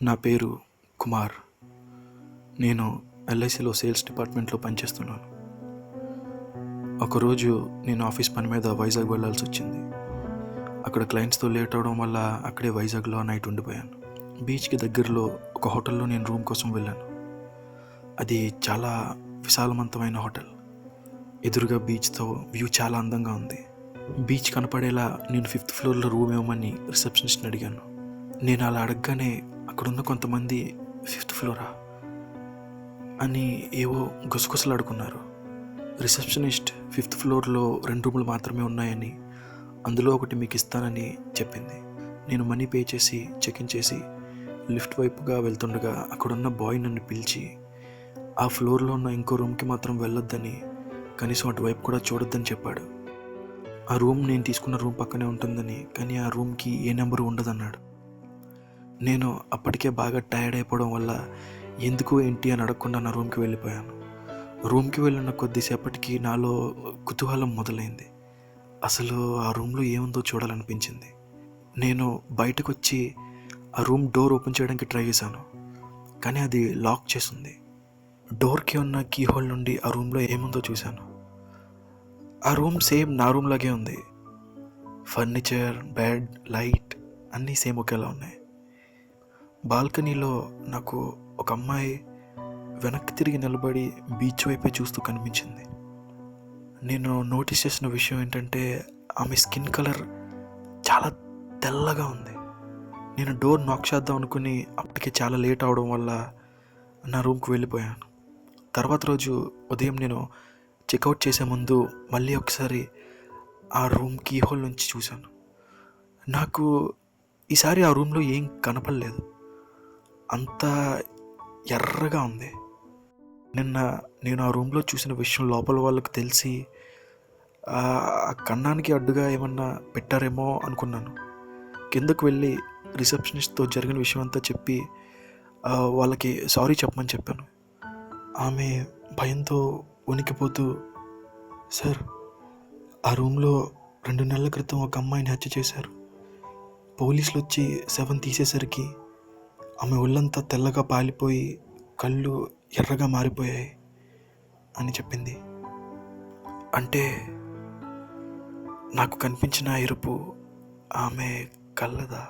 నా పేరు కుమార్. నేను ఎల్ఐసిలో సేల్స్ డిపార్ట్మెంట్లో పనిచేస్తున్నాను. ఒకరోజు నేను ఆఫీస్ పని మీద వైజాగ్ వెళ్ళాల్సి వచ్చింది. అక్కడ క్లయింట్స్తో లేట్ అవడం వల్ల అక్కడే వైజాగ్లో నైట్ ఉండిపోయాను. బీచ్కి దగ్గరలో ఒక హోటల్లో నేను రూమ్ కోసం వెళ్ళాను. అది చాలా విశాలవంతమైన హోటల్. ఎదురుగా బీచ్తో వ్యూ చాలా అందంగా ఉంది. బీచ్ కనపడేలా నేను 5th ఫ్లోర్లో రూమ్ ఇవ్వమని రిసెప్షనిస్ట్ని అడిగాను. నేను అలా అడగగానే అక్కడున్న కొంతమంది 5th ఫ్లోరా అని ఏవో గుసగుసలాడుకున్నారు. రిసెప్షనిస్ట్ 5th ఫ్లోర్లో 2 రూములు మాత్రమే ఉన్నాయని, అందులో ఒకటి మీకు ఇస్తానని చెప్పింది. నేను మనీ పే చేసి చెక్-ఇన్ చేసి లిఫ్ట్ వైపుగా వెళ్తుండగా అక్కడున్న బాయ్ నన్ను పిలిచి ఆ ఫ్లోర్లో ఉన్న ఇంకో రూమ్కి మాత్రం వెళ్ళొద్దని, కనీసం అటువైపు కూడా చూడొద్దని చెప్పాడు. ఆ రూమ్ నేను తీసుకున్న రూమ్ పక్కనే ఉంటుందని, కానీ ఆ రూమ్కి ఏ నెంబరు ఉండదన్నాడు. నేను అప్పటికే బాగా టైర్డ్ అయిపోవడం వల్ల ఎందుకు ఏంటి అని అడగకుండా నా రూమ్కి వెళ్ళిపోయాను. రూమ్కి వెళ్ళిన కొద్దిసేపటికి నాలో కుతూహలం మొదలైంది. అసలు ఆ రూమ్లో ఏముందో చూడాలనిపించింది. నేను బయటకు వచ్చి ఆ రూమ్ డోర్ ఓపెన్ చేయడానికి ట్రై చేశాను, కానీ అది లాక్ చేసింది. డోర్కి ఉన్న కీ హోల్ నుండి ఆ రూమ్లో ఏముందో చూశాను. ఆ రూమ్ సేమ్ నా రూమ్ లాగే ఉంది. ఫర్నిచర్, బెడ్, లైట్ అన్నీ సేమ్ ఒకేలా ఉన్నాయి. బాల్కనీలో నాకు ఒక అమ్మాయి వెనక్కి తిరిగి నిలబడి బీచ్ వైపే చూస్తూ కనిపించింది. నేను నోటీస్ చేసిన విషయం ఏంటంటే, ఆమె స్కిన్ కలర్ చాలా తెల్లగా ఉంది. నేను డోర్ నాక్ చేద్దాం అనుకుని అప్పటికే చాలా లేట్ అవడం వల్ల నా రూమ్కి వెళ్ళిపోయాను. తర్వాత రోజు ఉదయం నేను చెక్అవుట్ చేసే ముందు మళ్ళీ ఒకసారి ఆ రూమ్ కీ హోల్ నుంచి చూశాను. నాకు ఈసారి ఆ రూమ్లో ఏం కనపడలేదు. అంతా ఎర్రగా ఉంది. నిన్న నేను ఆ రూమ్లో చూసిన విషయం లోపల వాళ్ళకి తెలిసి ఆ కన్నానికి అడ్డుగా ఏమన్నా పెట్టారేమో అనుకున్నాను. కిందకు వెళ్ళి రిసెప్షనిస్ట్తో జరిగిన విషయం అంతా చెప్పి వాళ్ళకి సారీ చెప్పమని చెప్పాను. ఆమె భయంతో వణికిపోతూ, సార్, ఆ రూమ్లో 2 నెలల క్రితం ఒక అమ్మాయిని హత్య చేశారు. పోలీసులు వచ్చి శవం తీసేసరికి ఆమె ఒళ్ళంతా తెల్లగా పాలిపోయి కళ్ళు ఎర్రగా మారిపోయాయి అని చెప్పింది. అంటే నాకు కనిపించిన ఎరుపు ఆమె కళ్ళదా?